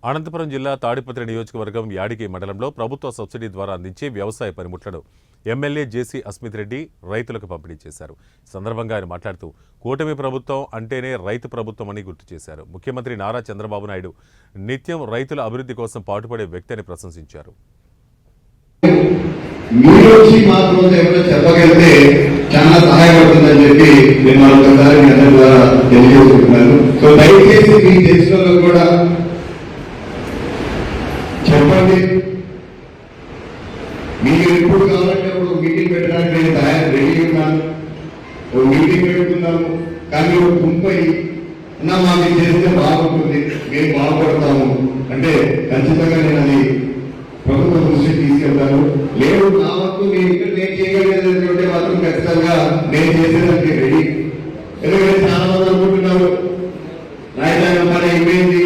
అనంతపురం జిల్లా తాడిపత్రి నియోజకవర్గం యాడికి మండలంలో ప్రభుత్వ సబ్సిడీ ద్వారా అందించే వ్యవసాయ పనిముట్లను ఎమ్మెల్యే జేసీ అస్మిత్ రెడ్డి రైతులకు పంపిణీ చేశారు. ఈ సందర్భంగా ఆయన మాట్లాడుతూ కూటమి ప్రభుత్వం అంటేనే రైతు ప్రభుత్వం అని గుర్తు చేశారు. ముఖ్యమంత్రి నారా చంద్రబాబు నాయుడు నిత్యం రైతుల అభివృద్ధి కోసం పాటుపడే వ్యక్తి అని ప్రశంసించారు. చాలా సహాయపడుతుందని చెప్పి నేను మరొకసారి మీ అందరి ద్వారా తెలియజేస్తున్నాను. సో దయచేసి మీ దేశంలో కూడా చెప్పండి, మీరు ఎప్పుడు కావాలంటే అప్పుడు మీటింగ్ పెట్టడానికి నేను రెడీ ఉన్నాను. ఓ మీటింగ్ పెట్టుకున్నాము, కానీ ఒక గుంపై ఉన్నా మాకు చేస్తే బాగుంటుంది, మేము బాగుపడతాము అంటే ఖచ్చితంగా నేను అది ప్రభుత్వ దృష్టికి తీసుకెళ్తాను. లేదు నా వరకు నేను ఇక్కడ నేను చేయగలిగేది మాత్రం ఖచ్చితంగా నేను చేసేదానికి రెడీ. ఎందుకంటే చాలా మంది అనుకుంటున్నారు రాజధాని పని అయిపోయింది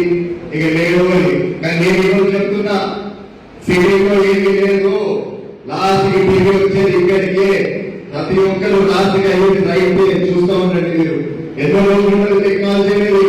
ఇక లేదు అని. కానీ నేను ఈరోజు చెప్తున్నా, సిటీలో ఏమీ లేదు, లాస్ట్కి తిరిగి వచ్చేది ఇక్కడికే. ప్రతి ఒక్కరు లాస్ట్కి అయ్యేది రైతు చూస్తూ ఉండండి. మీరు ఎన్నో రోజులు టెక్నాలజీ అనేది